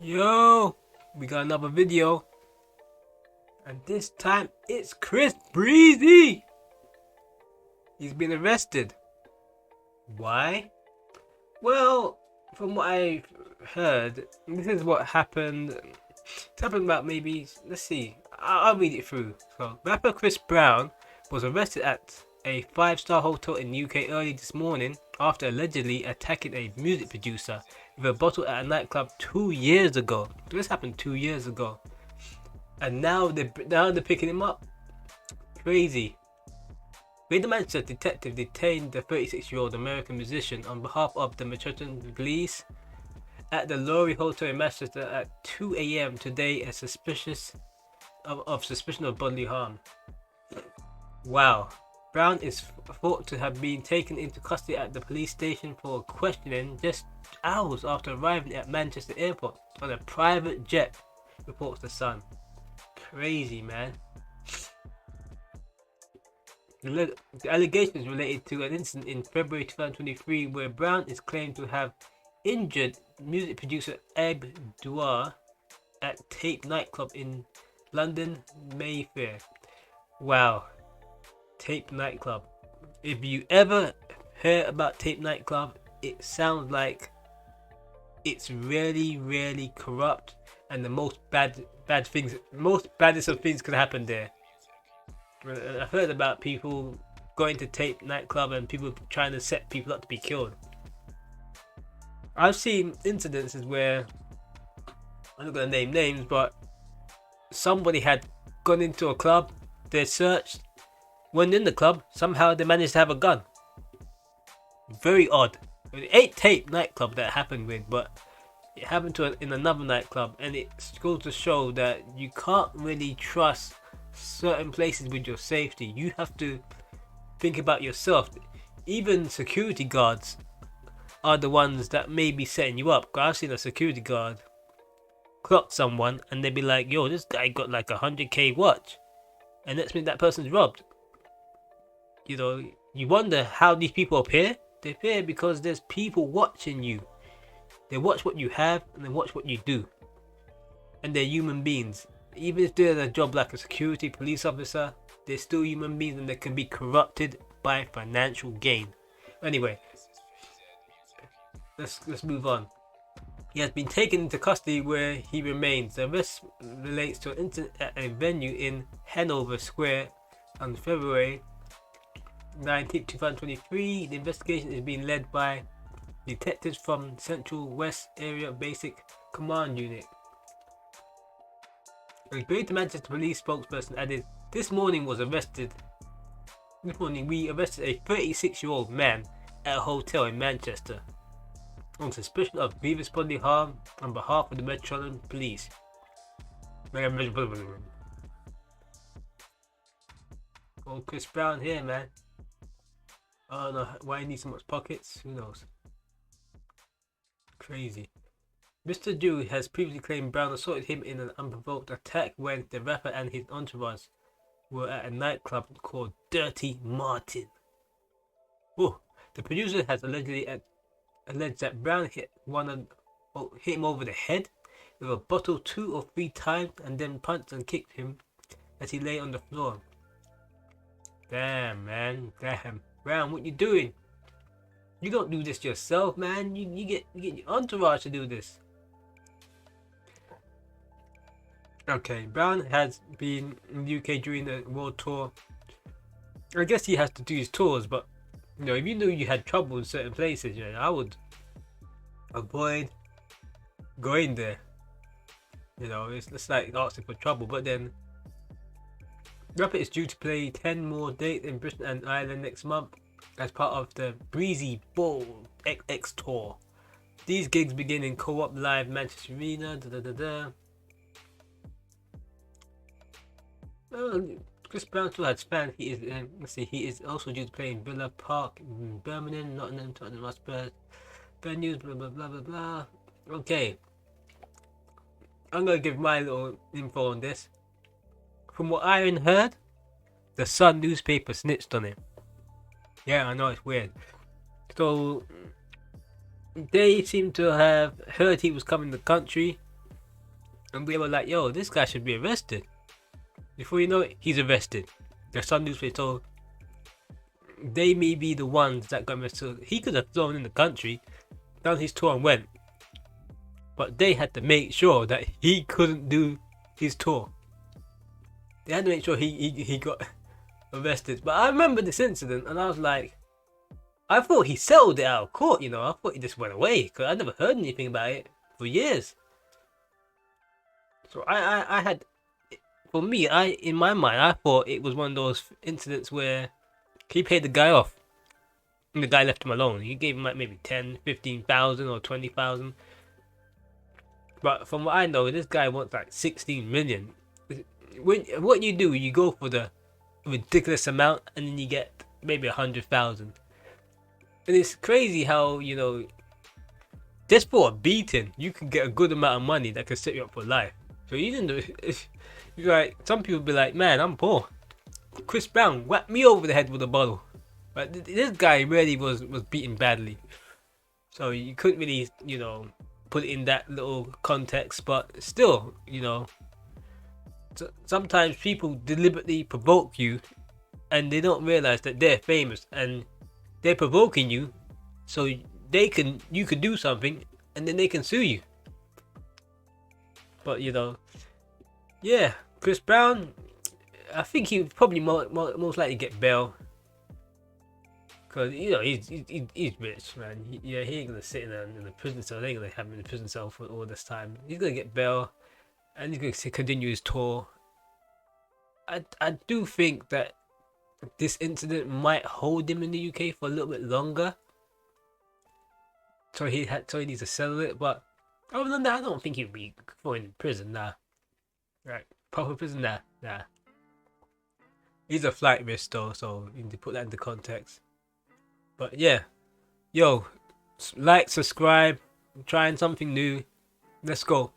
Yo, we got another video, and this time it's Chris Breezy. He's been arrested. Why? Well, from what I've heard, this is what happened. It's happened about maybe, let's see, I'll read it through. So, rapper Chris Brown was arrested at a five-star hotel in the UK early this morning after allegedly attacking a music producer with a bottle at a nightclub 2 years ago. This happened 2 years ago. And now they're picking him up. Crazy. Greater Manchester detective detained the 36-year-old American musician on behalf of the Metropolitan Police at the Lowry Hotel in Manchester at 2 a.m. today as suspicion of bodily harm. Wow. Brown is thought to have been taken into custody at the police station for questioning just hours after arriving at Manchester Airport on a private jet, reports The Sun. Crazy, man. The allegations related to an incident in February 2023 where Brown is claimed to have injured music producer Eb Dewar at Tape nightclub in London, Mayfair. Wow. Tape nightclub. If you ever hear about Tape nightclub, it sounds like it's really corrupt, and the most baddest of things could happen there. I've heard about people going to Tape nightclub and people trying to set people up to be killed. I've seen incidences where, I'm not gonna name names, but somebody had gone into a club, they searched, went in the club, somehow they managed to have a gun. Very odd. It ain't Tape nightclub that happened with, but it happened in another nightclub, and it goes to show that you can't really trust certain places with your safety. You have to think about yourself. Even security guards are the ones that may be setting you up. I've seen a security guard clock someone and they'd be like, yo, this guy got like 100k watch, and next minute that person's robbed. You know, you wonder how these people appear. They appear because there's people watching you. They watch what you have and they watch what you do, and they're human beings. Even if they're in a job like a security police officer, they're still human beings and they can be corrupted by financial gain. Anyway, let's move on. He has been taken into custody where he remains. The arrest relates to an incident at a venue in Hanover Square on February 19, 2023. The investigation is being led by detectives from Central West Area Basic Command Unit. A Greater Manchester Police spokesperson added, This morning we arrested a 36-year-old man at a hotel in Manchester on suspicion of grievous bodily harm on behalf of the Metropolitan Police. Oh, Chris Brown here, man. I don't know why he needs so much pockets. Who knows? Crazy. Mr. Dew has previously claimed Brown assaulted him in an unprovoked attack when the rapper and his entourage were at a nightclub called Dirty Martin. Oh, the producer has alleged that Brown hit him over the head with a bottle 2 or 3 times and then punched and kicked him as he lay on the floor. Damn, man. Damn. Brown, what you doing? You don't do this yourself, man. You get your entourage to do this. Okay, Brown has been in the UK during the world tour. I guess he has to do his tours, but you know, if you knew you had trouble in certain places, you know, I would avoid going there. You know, it's like asking for trouble. But then, rapper is due to play 10 more dates in Britain and Ireland next month as part of the Breezy Bowl XX tour. These gigs begin in Co-op Live Manchester Arena. Chris Brown still had fans. He is also due to play in Villa Park in Birmingham, Nottingham, Tottenham Hotspur venues, blah blah blah. Okay, I'm gonna give my little info on this. From what I heard, the Sun newspaper snitched on him. Yeah, I know it's weird. So they seem to have heard he was coming to the country And we were like, yo, this guy should be arrested. Before you know it, he's arrested. There's some newspaper told they may be the ones that got arrested. He could have flown in the country, done his tour and went. But they had to make sure that he couldn't do his tour. They had to make sure he got arrested. But I remember this incident and I was like, I thought he settled it out of court, you know. I thought he just went away because I never heard anything about it for years. So I had, for me, in my mind, I thought it was one of those incidents where he paid the guy off and the guy left him alone. He gave him like maybe 10, 15,000 or 20,000. But from what I know, this guy wants like 16 million. What you do, you go for the ridiculous amount and then you get maybe 100,000. And it's crazy how, you know, just for a beating, you can get a good amount of money that can set you up for life. So you didn't do it. Like, some people be like, man, I'm poor. Chris Brown whacked me over the head with a bottle. But this guy really was beaten badly. So you couldn't really, you know, put it in that little context. But still, you know, sometimes people deliberately provoke you and they don't realize that they're famous and they're provoking you so you could do something and then they can sue you. But you know, yeah, Chris Brown, I think he would probably most likely get bail. Cause you know he's rich, man. He ain't gonna sit in the prison cell. They ain't gonna have him in the prison cell for all this time. He's gonna get bail, and he's gonna continue his tour. I do think that this incident might hold him in the UK for a little bit longer. So he needs to settle it. But other than that, I don't think he'd be going in prison. Nah, right? Proper prison? Nah. He's a flight risk though, so you need to put that into context. But yeah, yo, like, subscribe, I'm trying something new. Let's go.